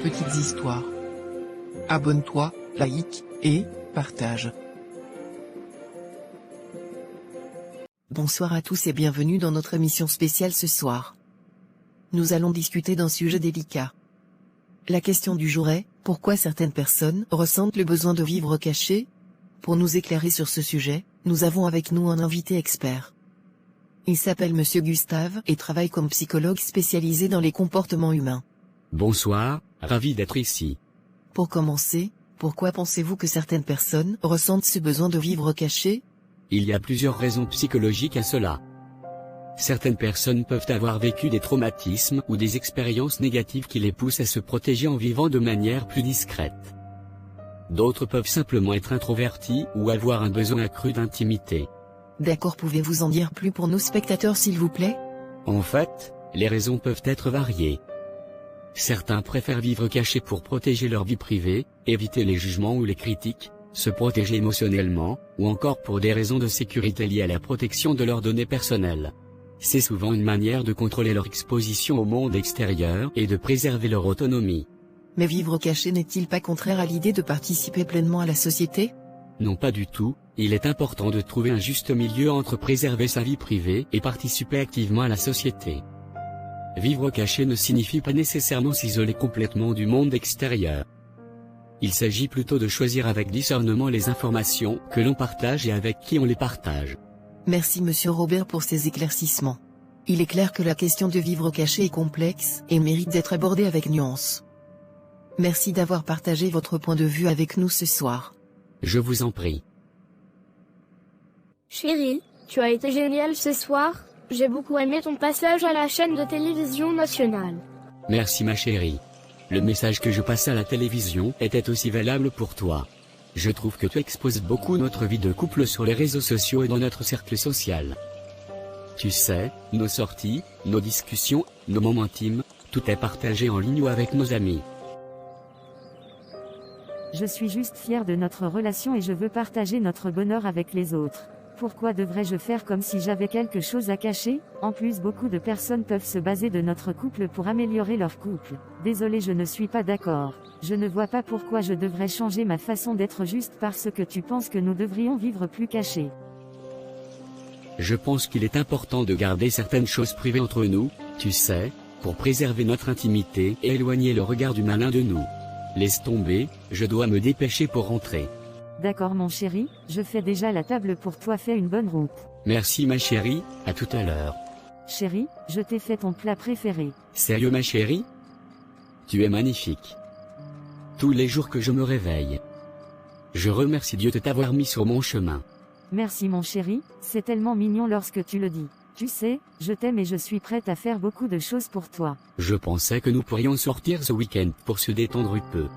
petites histoires. Abonne-toi, like, et partage. Bonsoir à tous et bienvenue dans notre émission spéciale ce soir. Nous allons discuter d'un sujet délicat. La question du jour est, pourquoi certaines personnes ressentent le besoin de vivre caché? Pour nous éclairer sur ce sujet, nous avons avec nous un invité expert. Il s'appelle Monsieur Gustave et travaille comme psychologue spécialisé dans les comportements humains. Bonsoir, ravi d'être ici. Pour commencer, pourquoi pensez-vous que certaines personnes ressentent ce besoin de vivre caché? Il y a plusieurs raisons psychologiques à cela. Certaines personnes peuvent avoir vécu des traumatismes ou des expériences négatives qui les poussent à se protéger en vivant de manière plus discrète. D'autres peuvent simplement être introvertis ou avoir un besoin accru d'intimité. D'accord, pouvez-vous en dire plus pour nos spectateurs s'il vous plaît? En fait, les raisons peuvent être variées. Certains préfèrent vivre cachés pour protéger leur vie privée, éviter les jugements ou les critiques, se protéger émotionnellement, ou encore pour des raisons de sécurité liées à la protection de leurs données personnelles. C'est souvent une manière de contrôler leur exposition au monde extérieur et de préserver leur autonomie. Mais vivre caché n'est-il pas contraire à l'idée de participer pleinement à la société? Non, pas du tout, il est important de trouver un juste milieu entre préserver sa vie privée et participer activement à la société. Vivre caché ne signifie pas nécessairement s'isoler complètement du monde extérieur. Il s'agit plutôt de choisir avec discernement les informations que l'on partage et avec qui on les partage. Merci Monsieur Robert pour ces éclaircissements. Il est clair que la question de vivre caché est complexe et mérite d'être abordée avec nuance. Merci d'avoir partagé votre point de vue avec nous ce soir. Je vous en prie. Chérie, tu as été génial ce soir, j'ai beaucoup aimé ton passage à la chaîne de télévision nationale. Merci ma chérie. Le message que je passais à la télévision était aussi valable pour toi. Je trouve que tu exposes beaucoup notre vie de couple sur les réseaux sociaux et dans notre cercle social. Tu sais, nos sorties, nos discussions, nos moments intimes, tout est partagé en ligne ou avec nos amis. Je suis juste fière de notre relation et je veux partager notre bonheur avec les autres. Pourquoi devrais-je faire comme si j'avais quelque chose à cacher? En plus, beaucoup de personnes peuvent se baser de notre couple pour améliorer leur couple. Désolé, je ne suis pas d'accord. Je ne vois pas pourquoi je devrais changer ma façon d'être juste parce que tu penses que nous devrions vivre plus cachés. Je pense qu'il est important de garder certaines choses privées entre nous, tu sais, pour préserver notre intimité et éloigner le regard du malin de nous. Laisse tomber, je dois me dépêcher pour rentrer. D'accord mon chéri, je fais déjà la table pour toi, fais une bonne route. Merci ma chérie, à tout à l'heure. Chérie, je t'ai fait ton plat préféré. Sérieux ma chérie? Tu es magnifique. Tous les jours que je me réveille, je remercie Dieu de t'avoir mis sur mon chemin. Merci mon chéri, c'est tellement mignon lorsque tu le dis. Tu sais, je t'aime et je suis prête à faire beaucoup de choses pour toi. Je pensais que nous pourrions sortir ce week-end pour se détendre un peu.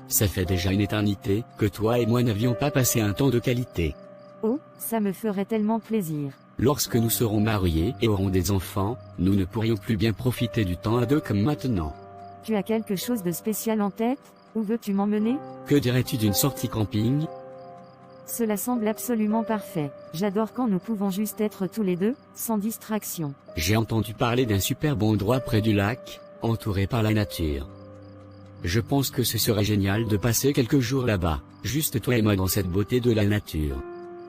Ça fait déjà une éternité que toi et moi n'avions pas passé un temps de qualité. Oh, ça me ferait tellement plaisir. Lorsque nous serons mariés et aurons des enfants, nous ne pourrions plus bien profiter du temps à deux comme maintenant. Tu as quelque chose de spécial en tête? Où veux-tu m'emmener? Que dirais-tu d'une sortie camping? Cela semble absolument parfait. J'adore quand nous pouvons juste être tous les deux, sans distraction. J'ai entendu parler d'un super bon endroit près du lac, entouré par la nature. Je pense que ce serait génial de passer quelques jours là-bas, juste toi et moi dans cette beauté de la nature.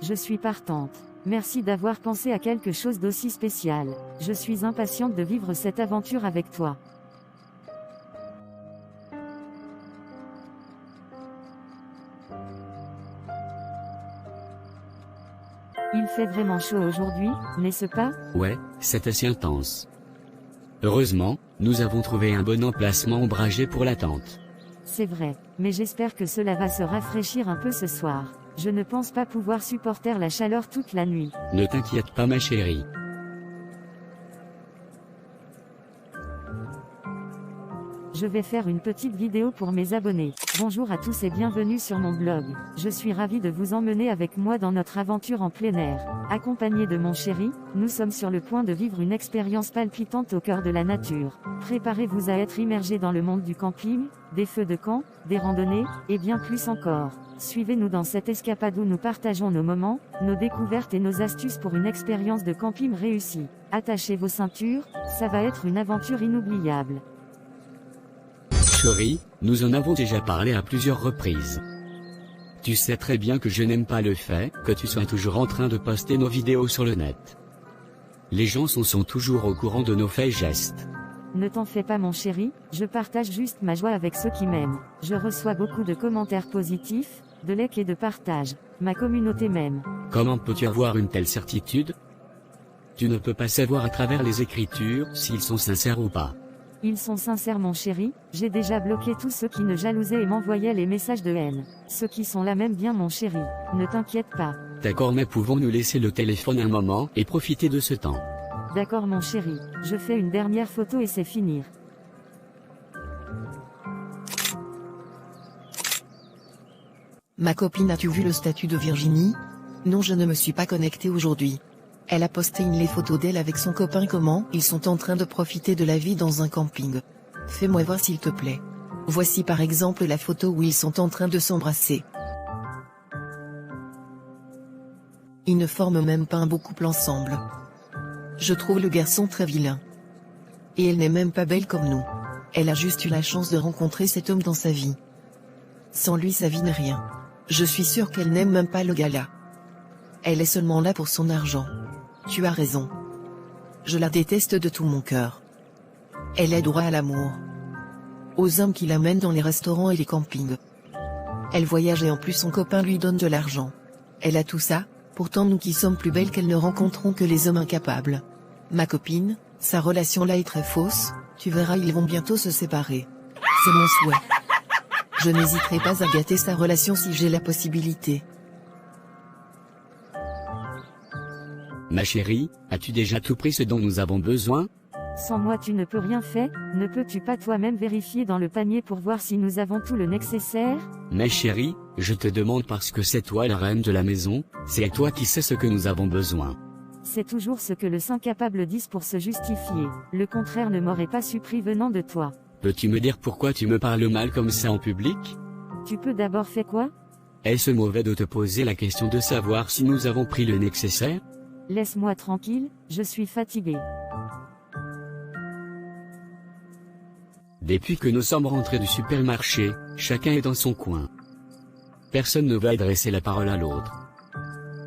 Je suis partante. Merci d'avoir pensé à quelque chose d'aussi spécial. Je suis impatiente de vivre cette aventure avec toi. Il fait vraiment chaud aujourd'hui, n'est-ce pas? Ouais, c'est assez intense. Heureusement, nous avons trouvé un bon emplacement ombragé pour la tente. C'est vrai, mais j'espère que cela va se rafraîchir un peu ce soir. Je ne pense pas pouvoir supporter la chaleur toute la nuit. Ne t'inquiète pas ma chérie. Je vais faire une petite vidéo pour mes abonnés. Bonjour à tous et bienvenue sur mon blog. Je suis ravie de vous emmener avec moi dans notre aventure en plein air. Accompagné de mon chéri, nous sommes sur le point de vivre une expérience palpitante au cœur de la nature. Préparez-vous à être immergé dans le monde du camping, des feux de camp, des randonnées, et bien plus encore. Suivez-nous dans cette escapade où nous partageons nos moments, nos découvertes et nos astuces pour une expérience de camping réussie. Attachez vos ceintures, ça va être une aventure inoubliable. Chérie, nous en avons déjà parlé à plusieurs reprises. Tu sais très bien que je n'aime pas le fait que tu sois toujours en train de poster nos vidéos sur le net. Les gens sont toujours au courant de nos faits et gestes. Ne t'en fais pas mon chéri, je partage juste ma joie avec ceux qui m'aiment. Je reçois beaucoup de commentaires positifs, de likes et de partages. Ma communauté m'aime. Comment peux-tu avoir une telle certitude? Tu ne peux pas savoir à travers les écritures s'ils sont sincères ou pas. Ils sont sincères mon chéri, j'ai déjà bloqué tous ceux qui ne jalousaient et m'envoyaient les messages de haine. Ceux qui sont là m'aiment bien mon chéri, ne t'inquiète pas. D'accord, mais pouvons-nous laisser le téléphone un moment et profiter de ce temps? D'accord mon chéri, je fais une dernière photo et c'est finir. Ma copine, as-tu vu le statut de Virginie? Non, je ne me suis pas connectée aujourd'hui. Elle a posté les photos d'elle avec son copain. Comment ils sont en train de profiter de la vie dans un camping. Fais-moi voir s'il te plaît. Voici par exemple la photo où ils sont en train de s'embrasser. Ils ne forment même pas un beau couple ensemble. Je trouve le garçon très vilain. Et elle n'est même pas belle comme nous. Elle a juste eu la chance de rencontrer cet homme dans sa vie. Sans lui sa vie n'est rien. Je suis sûre qu'elle n'aime même pas le gars-là. Elle est seulement là pour son argent. Tu as raison. Je la déteste de tout mon cœur. Elle a droit à l'amour. Aux hommes qui l'amènent dans les restaurants et les campings. Elle voyage et en plus son copain lui donne de l'argent. Elle a tout ça, pourtant nous qui sommes plus belles qu'elle ne rencontrons que les hommes incapables. Ma copine, sa relation là est très fausse, tu verras ils vont bientôt se séparer. C'est mon souhait. Je n'hésiterai pas à gâter sa relation si j'ai la possibilité. Ma chérie, as-tu déjà tout pris ce dont nous avons besoin? Sans moi tu ne peux rien faire, ne peux-tu pas toi-même vérifier dans le panier pour voir si nous avons tout le nécessaire? Mais chérie, je te demande parce que c'est toi la reine de la maison, c'est toi qui sais ce que nous avons besoin. C'est toujours ce que le saint capable disent pour se justifier, le contraire ne m'aurait pas surpris venant de toi. Peux-tu me dire pourquoi tu me parles mal comme ça en public? Tu peux d'abord faire quoi? Est-ce mauvais de te poser la question de savoir si nous avons pris le nécessaire? Laisse-moi tranquille, je suis fatigué. Depuis que nous sommes rentrés du supermarché, chacun est dans son coin. Personne ne va adresser la parole à l'autre.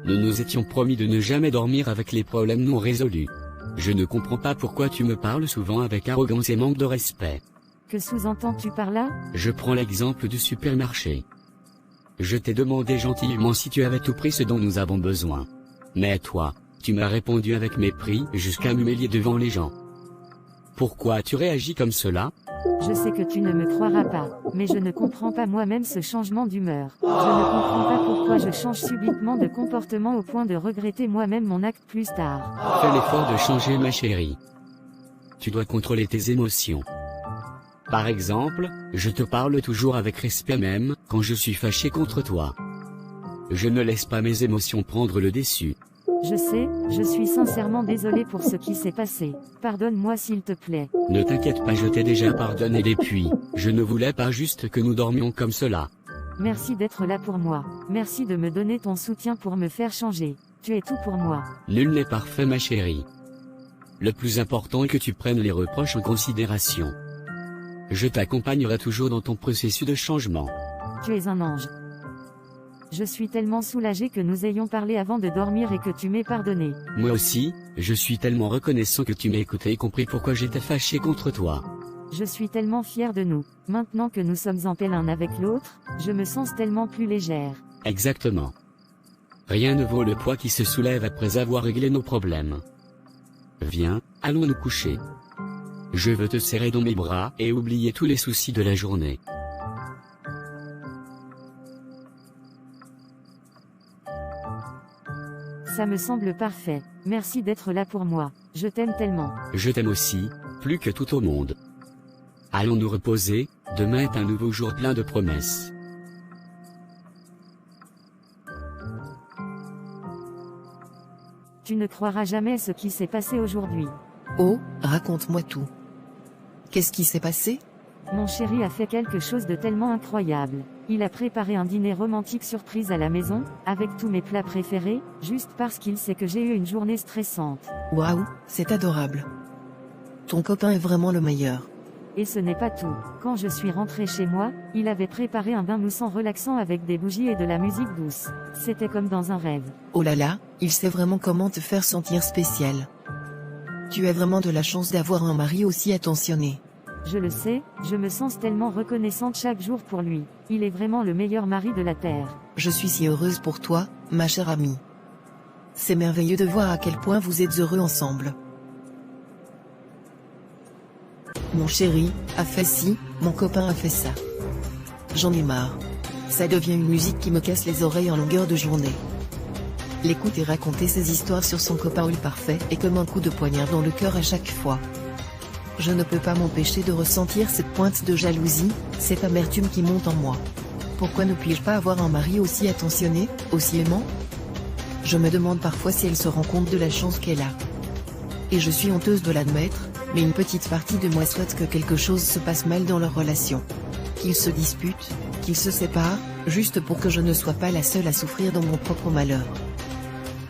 Nous nous étions promis de ne jamais dormir avec les problèmes non résolus. Je ne comprends pas pourquoi tu me parles souvent avec arrogance et manque de respect. Que sous-entends-tu par là? Je prends l'exemple du supermarché. Je t'ai demandé gentiment si tu avais tout pris ce dont nous avons besoin. Mais toi, tu m'as répondu avec mépris jusqu'à m'humilier devant les gens. Pourquoi tu réagis comme cela? Je sais que tu ne me croiras pas, mais je ne comprends pas moi-même ce changement d'humeur. Je ne comprends pas pourquoi je change subitement de comportement au point de regretter moi-même mon acte plus tard. Fais l'effort de changer ma chérie. Tu dois contrôler tes émotions. Par exemple, je te parle toujours avec respect même quand je suis fâché contre toi. Je ne laisse pas mes émotions prendre le dessus. Je sais, je suis sincèrement désolé pour ce qui s'est passé. Pardonne-moi s'il te plaît. Ne t'inquiète pas, je t'ai déjà pardonné depuis. Je ne voulais pas juste que nous dormions comme cela. Merci d'être là pour moi. Merci de me donner ton soutien pour me faire changer. Tu es tout pour moi. Nul n'est parfait ma chérie. Le plus important est que tu prennes les reproches en considération. Je t'accompagnerai toujours dans ton processus de changement. Tu es un ange. Je suis tellement soulagé que nous ayons parlé avant de dormir et que tu m'aies pardonné. Moi aussi, je suis tellement reconnaissant que tu m'aies écouté et compris pourquoi j'étais fâché contre toi. Je suis tellement fier de nous. Maintenant que nous sommes en paix l'un avec l'autre, je me sens tellement plus légère. Exactement. Rien ne vaut le poids qui se soulève après avoir réglé nos problèmes. Viens, allons nous coucher. Je veux te serrer dans mes bras et oublier tous les soucis de la journée. Ça me semble parfait. Merci d'être là pour moi. Je t'aime tellement. Je t'aime aussi, plus que tout au monde. Allons nous reposer, demain est un nouveau jour plein de promesses. Tu ne croiras jamais ce qui s'est passé aujourd'hui. Oh, raconte-moi tout. Qu'est-ce qui s'est passé? Mon chéri a fait quelque chose de tellement incroyable. Il a préparé un dîner romantique surprise à la maison, avec tous mes plats préférés, juste parce qu'il sait que j'ai eu une journée stressante. Waouh, c'est adorable. Ton copain est vraiment le meilleur. Et ce n'est pas tout. Quand je suis rentrée chez moi, il avait préparé un bain moussant relaxant avec des bougies et de la musique douce. C'était comme dans un rêve. Oh là là, il sait vraiment comment te faire sentir spécial. Tu as vraiment de la chance d'avoir un mari aussi attentionné. Je le sais, je me sens tellement reconnaissante chaque jour pour lui. Il est vraiment le meilleur mari de la Terre. Je suis si heureuse pour toi, ma chère amie. C'est merveilleux de voir à quel point vous êtes heureux ensemble. Mon chéri a fait ci, mon copain a fait ça. J'en ai marre. Ça devient une musique qui me casse les oreilles en longueur de journée. L'écouter raconter ses histoires sur son copain ou le parfait est comme un coup de poignard dans le cœur à chaque fois. Je ne peux pas m'empêcher de ressentir cette pointe de jalousie, cette amertume qui monte en moi. Pourquoi ne puis-je pas avoir un mari aussi attentionné, aussi aimant? Je me demande parfois si elle se rend compte de la chance qu'elle a. Et je suis honteuse de l'admettre, mais une petite partie de moi souhaite que quelque chose se passe mal dans leur relation. Qu'ils se disputent, qu'ils se séparent, juste pour que je ne sois pas la seule à souffrir dans mon propre malheur.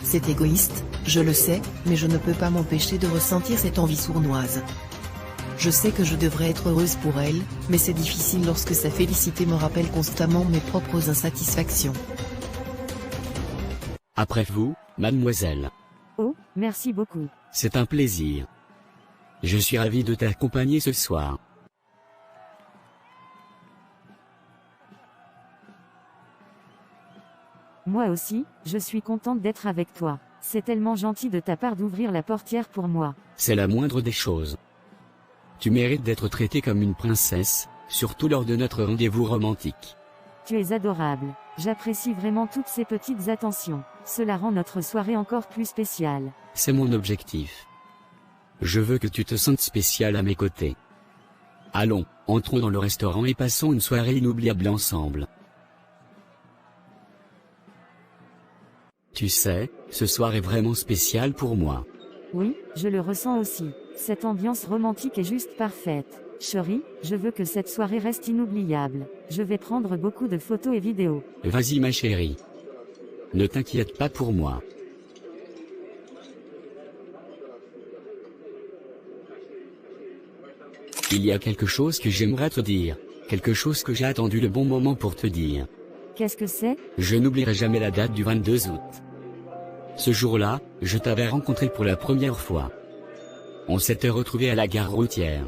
C'est égoïste, je le sais, mais je ne peux pas m'empêcher de ressentir cette envie sournoise. Je sais que je devrais être heureuse pour elle, mais c'est difficile lorsque sa félicité me rappelle constamment mes propres insatisfactions. Après vous, mademoiselle. Oh, merci beaucoup. C'est un plaisir. Je suis ravi de t'accompagner ce soir. Moi aussi, je suis contente d'être avec toi. C'est tellement gentil de ta part d'ouvrir la portière pour moi. C'est la moindre des choses. Tu mérites d'être traitée comme une princesse, surtout lors de notre rendez-vous romantique. Tu es adorable. J'apprécie vraiment toutes ces petites attentions. Cela rend notre soirée encore plus spéciale. C'est mon objectif. Je veux que tu te sentes spécial à mes côtés. Allons, entrons dans le restaurant et passons une soirée inoubliable ensemble. Tu sais, ce soir est vraiment spécial pour moi. Oui, je le ressens aussi. Cette ambiance romantique est juste parfaite. Chérie, je veux que cette soirée reste inoubliable. Je vais prendre beaucoup de photos et vidéos. Vas-y ma chérie. Ne t'inquiète pas pour moi. Il y a quelque chose que j'aimerais te dire. Quelque chose que j'ai attendu le bon moment pour te dire. Qu'est-ce que c'est? Je n'oublierai jamais la date du 22 août. Ce jour-là, je t'avais rencontré pour la première fois. On s'était retrouvés à la gare routière.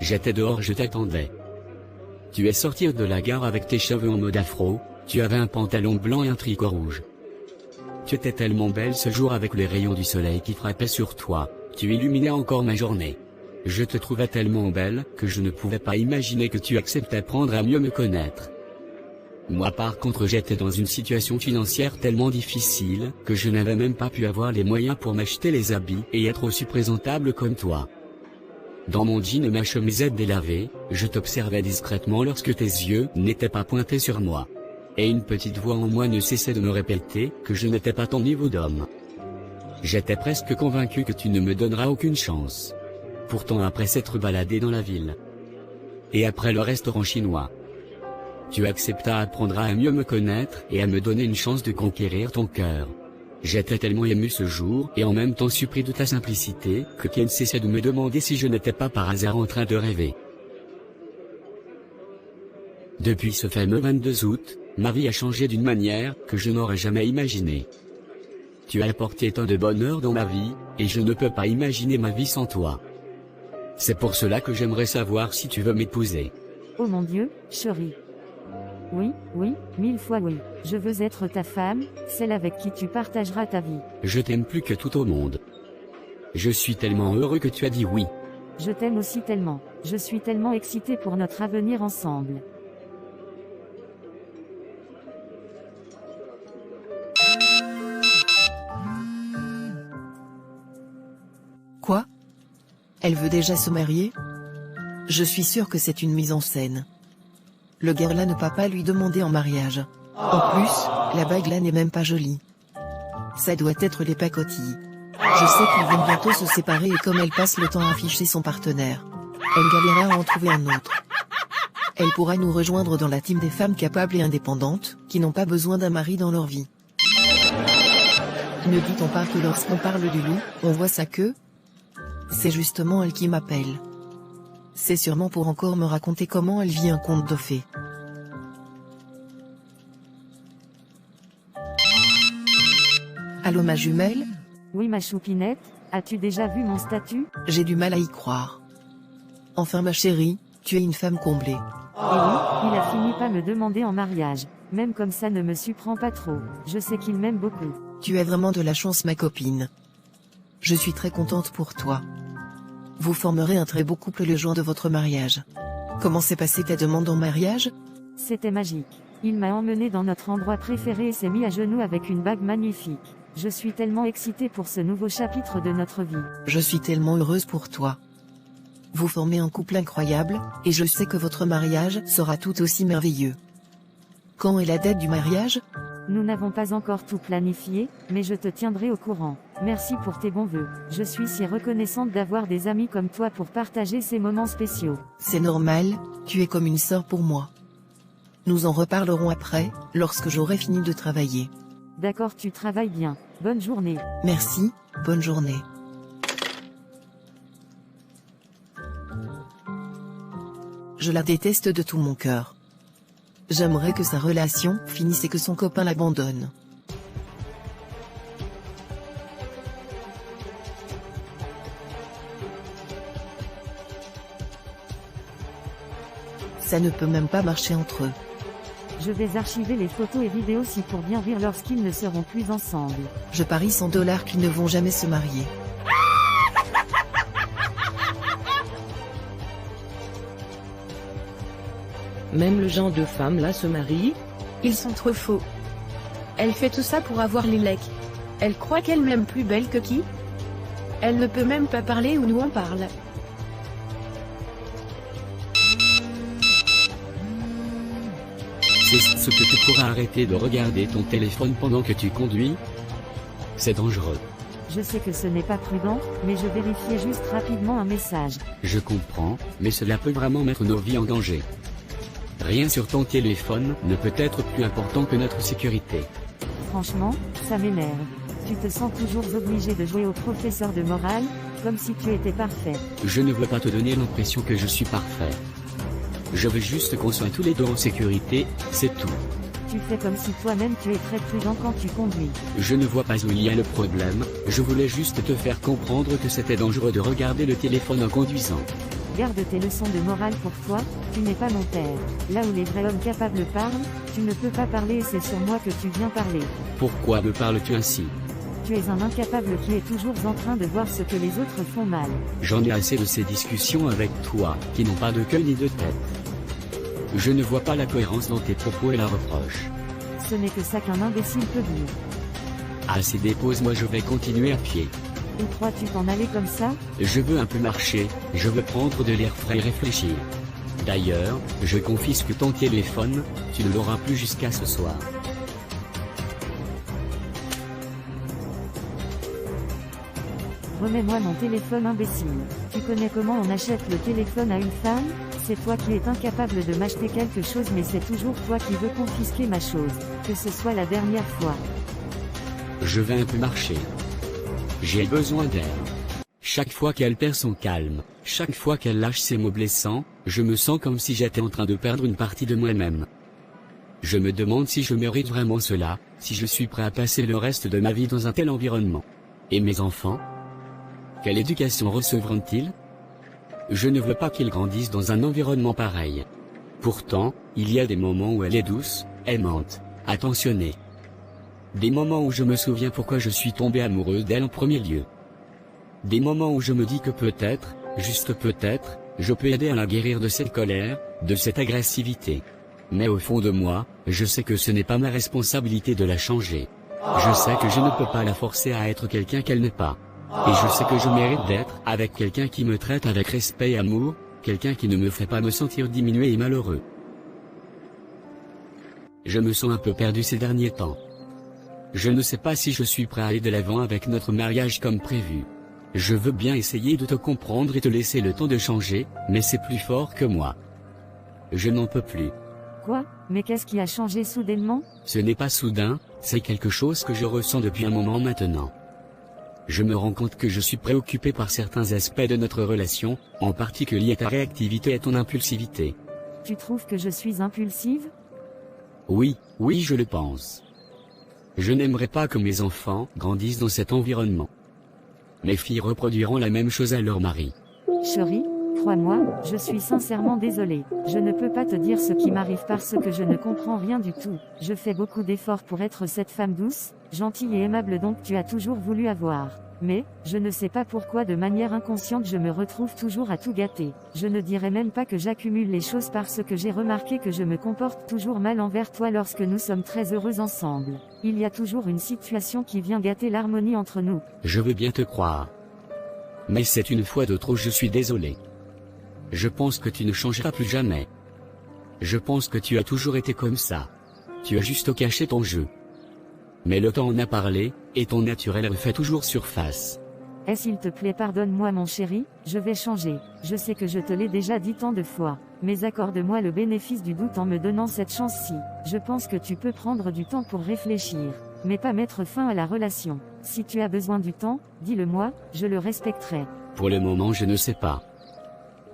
J'étais dehors, je t'attendais. Tu es sorti de la gare avec tes cheveux en mode afro, tu avais un pantalon blanc et un tricot rouge. Tu étais tellement belle ce jour avec les rayons du soleil qui frappaient sur toi, tu illuminais encore ma journée. Je te trouvais tellement belle que je ne pouvais pas imaginer que tu acceptais apprendre à mieux me connaître. Moi par contre j'étais dans une situation financière tellement difficile que je n'avais même pas pu avoir les moyens pour m'acheter les habits et être aussi présentable comme toi. Dans mon jean et ma chemisette délavée, je t'observais discrètement lorsque tes yeux n'étaient pas pointés sur moi. Et une petite voix en moi ne cessait de me répéter que je n'étais pas ton niveau d'homme. J'étais presque convaincu que tu ne me donneras aucune chance. Pourtant après s'être baladé dans la ville, et après le restaurant chinois, tu acceptas apprendre à mieux me connaître et à me donner une chance de conquérir ton cœur. J'étais tellement ému ce jour et en même temps surpris de ta simplicité que Ken cessait de me demander si je n'étais pas par hasard en train de rêver. Depuis ce fameux 22 août, ma vie a changé d'une manière que je n'aurais jamais imaginée. Tu as apporté tant de bonheur dans ma vie, et je ne peux pas imaginer ma vie sans toi. C'est pour cela que j'aimerais savoir si tu veux m'épouser. Oh mon Dieu, chérie. Oui, oui, 1000 fois oui. Je veux être ta femme, celle avec qui tu partageras ta vie. Je t'aime plus que tout au monde. Je suis tellement heureux que tu as dit oui. Je t'aime aussi tellement. Je suis tellement excitée pour notre avenir ensemble. Quoi? Elle veut déjà se marier? Je suis sûre que c'est une mise en scène. Le gars là ne peut pas lui demander en mariage. En plus, la bague là n'est même pas jolie. Ça doit être les pacotilles. Je sais qu'ils vont bientôt se séparer et comme elle passe le temps à afficher son partenaire, elle galérera à en trouver un autre. Elle pourra nous rejoindre dans la team des femmes capables et indépendantes, qui n'ont pas besoin d'un mari dans leur vie. Ne dit-on pas que lorsqu'on parle du loup, on voit sa queue? C'est justement elle qui m'appelle. C'est sûrement pour encore me raconter comment elle vit un conte de fées. Allô ma jumelle? Oui ma choupinette, as-tu déjà vu mon statut? J'ai du mal à y croire. Enfin ma chérie, tu es une femme comblée. Et oui, il a fini par me demander en mariage. Même comme ça ne me surprend pas trop. Je sais qu'il m'aime beaucoup. Tu as vraiment de la chance ma copine. Je suis très contente pour toi. Vous formerez un très beau couple le jour de votre mariage. Comment s'est passée ta demande en mariage? C'était magique. Il m'a emmené dans notre endroit préféré et s'est mis à genoux avec une bague magnifique. Je suis tellement excitée pour ce nouveau chapitre de notre vie. Je suis tellement heureuse pour toi. Vous formez un couple incroyable, et je sais que votre mariage sera tout aussi merveilleux. Quand est la date du mariage? Nous n'avons pas encore tout planifié, mais je te tiendrai au courant. Merci pour tes bons vœux. Je suis si reconnaissante d'avoir des amis comme toi pour partager ces moments spéciaux. C'est normal, tu es comme une sœur pour moi. Nous en reparlerons après, lorsque j'aurai fini de travailler. D'accord, tu travailles bien. Bonne journée. Merci, bonne journée. Je la déteste de tout mon cœur. J'aimerais que sa relation finisse et que son copain l'abandonne. Ça ne peut même pas marcher entre eux. Je vais archiver les photos et vidéos si pour bien rire lorsqu'ils ne seront plus ensemble. Je parie $100 qu'ils ne vont jamais se marier. Même le genre de femme là se marie? Ils sont trop faux. Elle fait tout ça pour avoir les lecs. Elle croit qu'elle m'aime plus belle que qui? Elle ne peut même pas parler où nous on parle. C'est ce que tu pourras arrêter de regarder ton téléphone pendant que tu conduis? C'est dangereux. Je sais que ce n'est pas prudent, mais je vérifiais juste rapidement un message. Je comprends, mais cela peut vraiment mettre nos vies en danger. Rien sur ton téléphone ne peut être plus important que notre sécurité. Franchement, ça m'énerve. Tu te sens toujours obligé de jouer au professeur de morale, comme si tu étais parfait. Je ne veux pas te donner l'impression que je suis parfait. Je veux juste qu'on soit tous les deux en sécurité, c'est tout. Tu fais comme si toi-même tu es très prudent quand tu conduis. Je ne vois pas où il y a le problème, je voulais juste te faire comprendre que c'était dangereux de regarder le téléphone en conduisant. Garde tes leçons de morale pour toi, tu n'es pas mon père. Là où les vrais hommes capables parlent, tu ne peux pas parler et c'est sur moi que tu viens parler. Pourquoi me parles-tu ainsi? Tu es un incapable qui est toujours en train de voir ce que les autres font mal. J'en ai assez de ces discussions avec toi, qui n'ont pas de queue ni de tête. Je ne vois pas la cohérence dans tes propos et la reproche. Ce n'est que ça qu'un imbécile peut dire. Assez dépose-moi, je vais continuer à pied. Où crois-tu t'en aller comme ça? Je veux un peu marcher, je veux prendre de l'air frais et réfléchir. D'ailleurs, je confisque ton téléphone, tu ne l'auras plus jusqu'à ce soir. Remets-moi mon téléphone imbécile. Tu connais comment on achète le téléphone à une femme? C'est toi qui es incapable de m'acheter quelque chose mais c'est toujours toi qui veux confisquer ma chose. Que ce soit la dernière fois. Je vais un peu marcher. J'ai besoin d'air. Chaque fois qu'elle perd son calme, chaque fois qu'elle lâche ses mots blessants, je me sens comme si j'étais en train de perdre une partie de moi-même. Je me demande si je mérite vraiment cela, si je suis prêt à passer le reste de ma vie dans un tel environnement. Et mes enfants? Quelle éducation recevront-ils? Je ne veux pas qu'ils grandissent dans un environnement pareil. Pourtant, il y a des moments où elle est douce, aimante, attentionnée. Des moments où je me souviens pourquoi je suis tombé amoureux d'elle en premier lieu. Des moments où je me dis que peut-être, juste peut-être, je peux aider à la guérir de cette colère, de cette agressivité. Mais au fond de moi, je sais que ce n'est pas ma responsabilité de la changer. Je sais que je ne peux pas la forcer à être quelqu'un qu'elle n'est pas. Et je sais que je mérite d'être avec quelqu'un qui me traite avec respect et amour, quelqu'un qui ne me fait pas me sentir diminué et malheureux. Je me sens un peu perdu ces derniers temps. Je ne sais pas si je suis prêt à aller de l'avant avec notre mariage comme prévu. Je veux bien essayer de te comprendre et te laisser le temps de changer, mais c'est plus fort que moi. Je n'en peux plus. Quoi? Mais qu'est-ce qui a changé soudainement? Ce n'est pas soudain, c'est quelque chose que je ressens depuis un moment maintenant. Je me rends compte que je suis préoccupé par certains aspects de notre relation, en particulier ta réactivité et ton impulsivité. Tu trouves que je suis impulsive? Oui, je le pense. Je n'aimerais pas que mes enfants grandissent dans cet environnement. Mes filles reproduiront la même chose à leur mari. Chérie, crois-moi, je suis sincèrement désolée. Je ne peux pas te dire ce qui m'arrive parce que je ne comprends rien du tout. Je fais beaucoup d'efforts pour être cette femme douce, gentille et aimable dont tu as toujours voulu avoir. Mais, je ne sais pas pourquoi de manière inconsciente je me retrouve toujours à tout gâter. Je ne dirais même pas que j'accumule les choses parce que j'ai remarqué que je me comporte toujours mal envers toi lorsque nous sommes très heureux ensemble. Il y a toujours une situation qui vient gâter l'harmonie entre nous. Je veux bien te croire. Mais c'est une fois de trop, je suis désolé. Je pense que tu ne changeras plus jamais. Je pense que tu as toujours été comme ça. Tu as juste caché ton jeu. Mais le temps en a parlé, et ton naturel refait toujours surface. S'il te plaît pardonne-moi mon chéri, je vais changer. Je sais que je te l'ai déjà dit tant de fois. Mais accorde-moi le bénéfice du doute en me donnant cette chance-ci. Je pense que tu peux prendre du temps pour réfléchir. Mais pas mettre fin à la relation. Si tu as besoin du temps, dis-le-moi, je le respecterai. Pour le moment je ne sais pas.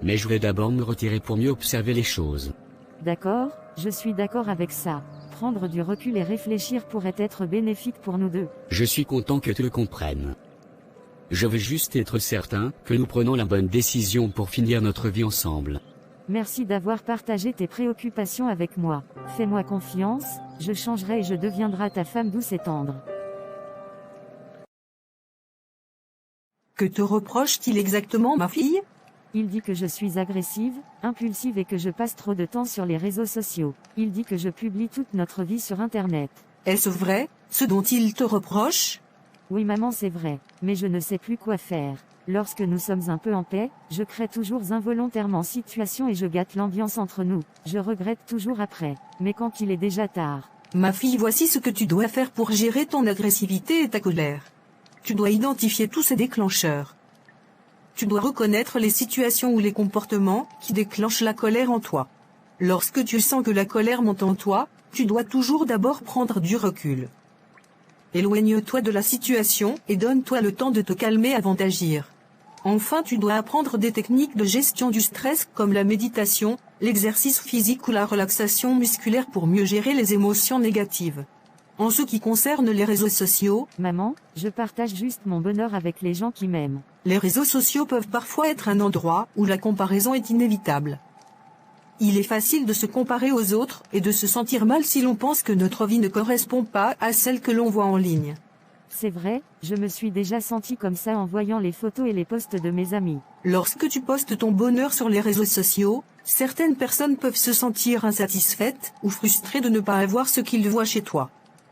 Mais je vais d'abord me retirer pour mieux observer les choses. D'accord, je suis d'accord avec ça. Prendre du recul et réfléchir pourrait être bénéfique pour nous deux. Je suis content que tu le comprennes. Je veux juste être certain que nous prenons la bonne décision pour finir notre vie ensemble. Merci d'avoir partagé tes préoccupations avec moi. Fais-moi confiance, je changerai et je deviendrai ta femme douce et tendre. Que te reproche-t-il exactement, ma fille? Il dit que je suis agressive, impulsive et que je passe trop de temps sur les réseaux sociaux. Il dit que je publie toute notre vie sur Internet. Est-ce vrai, ce dont il te reproche? Oui maman, c'est vrai, mais je ne sais plus quoi faire. Lorsque nous sommes un peu en paix, je crée toujours involontairement situation et je gâte l'ambiance entre nous. Je regrette toujours après, mais quand il est déjà tard. Ma fille, voici ce que tu dois faire pour gérer ton agressivité et ta colère. Tu dois identifier tous ces déclencheurs. Tu dois reconnaître les situations ou les comportements qui déclenchent la colère en toi. Lorsque tu sens que la colère monte en toi, tu dois toujours d'abord prendre du recul. Éloigne-toi de la situation et donne-toi le temps de te calmer avant d'agir. Enfin, tu dois apprendre des techniques de gestion du stress comme la méditation, l'exercice physique ou la relaxation musculaire pour mieux gérer les émotions négatives. En ce qui concerne les réseaux sociaux, Maman, je partage juste mon bonheur avec les gens qui m'aiment. Les réseaux sociaux peuvent parfois être un endroit où la comparaison est inévitable. Il est facile de se comparer aux autres et de se sentir mal si l'on pense que notre vie ne correspond pas à celle que l'on voit en ligne. C'est vrai, je me suis déjà sentie comme ça en voyant les photos et les posts de mes amis. Lorsque tu postes ton bonheur sur les réseaux sociaux, certaines personnes peuvent se sentir insatisfaites ou frustrées de ne pas avoir ce qu'ils voient chez toi.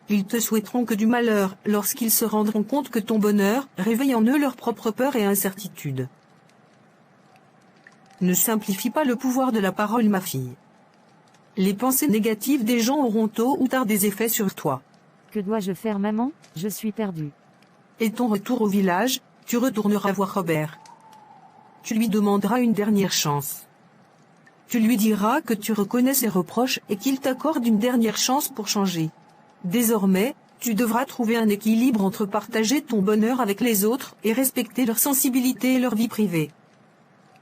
Ils te souhaiteront que du malheur lorsqu'ils se rendront compte que ton bonheur réveille en eux leur propre peur et incertitude. Ne simplifie pas le pouvoir de la parole, ma fille. Les pensées négatives des gens auront tôt ou tard des effets sur toi. Que dois-je faire maman? Je suis perdue. Et ton retour au village, tu retourneras voir Robert. Tu lui demanderas une dernière chance. Tu lui diras que tu reconnais ses reproches et qu'il t'accorde une dernière chance pour changer. Désormais, tu devras trouver un équilibre entre partager ton bonheur avec les autres et respecter leur sensibilité et leur vie privée.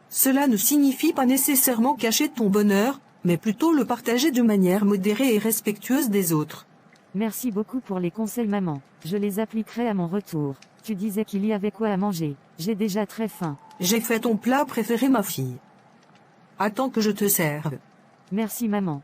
Cela ne signifie pas nécessairement cacher ton bonheur, mais plutôt le partager de manière modérée et respectueuse des autres. Merci beaucoup pour les conseils maman. Je les appliquerai à mon retour. Tu disais qu'il y avait quoi à manger. J'ai déjà très faim. J'ai fait ton plat préféré, ma fille. Attends que je te serve. Merci maman.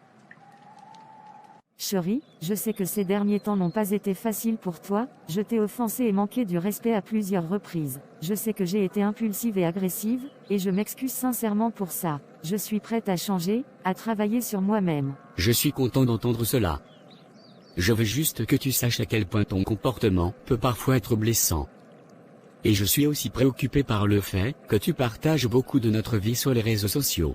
Chérie, je sais que ces derniers temps n'ont pas été faciles pour toi, je t'ai offensé et manqué du respect à plusieurs reprises. Je sais que j'ai été impulsive et agressive, et je m'excuse sincèrement pour ça. Je suis prête à changer, à travailler sur moi-même. Je suis content d'entendre cela. Je veux juste que tu saches à quel point ton comportement peut parfois être blessant. Et je suis aussi préoccupé par le fait que tu partages beaucoup de notre vie sur les réseaux sociaux.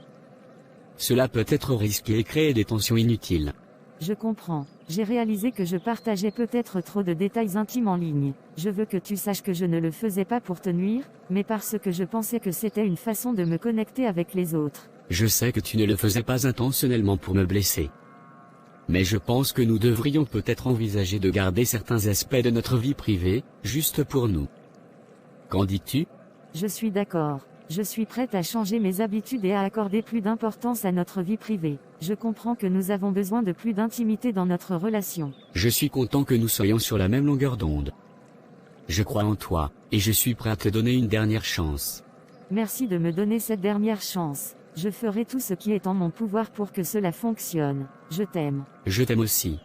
Cela peut être risqué et créer des tensions inutiles. Je comprends. J'ai réalisé que je partageais peut-être trop de détails intimes en ligne. Je veux que tu saches que je ne le faisais pas pour te nuire, mais parce que je pensais que c'était une façon de me connecter avec les autres. Je sais que tu ne le faisais pas intentionnellement pour me blesser. Mais je pense que nous devrions peut-être envisager de garder certains aspects de notre vie privée, juste pour nous. Qu'en dis-tu? Je suis d'accord. Je suis prête à changer mes habitudes et à accorder plus d'importance à notre vie privée. Je comprends que nous avons besoin de plus d'intimité dans notre relation. Je suis content que nous soyons sur la même longueur d'onde. Je crois en toi, et je suis prêt à te donner une dernière chance. Merci de me donner cette dernière chance. Je ferai tout ce qui est en mon pouvoir pour que cela fonctionne. Je t'aime. Je t'aime aussi.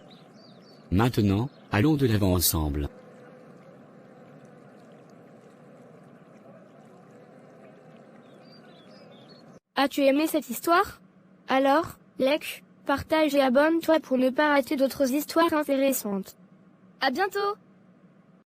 Maintenant, allons de l'avant ensemble. As-tu aimé cette histoire? Alors, like, partage et abonne-toi pour ne pas rater d'autres histoires intéressantes. À bientôt!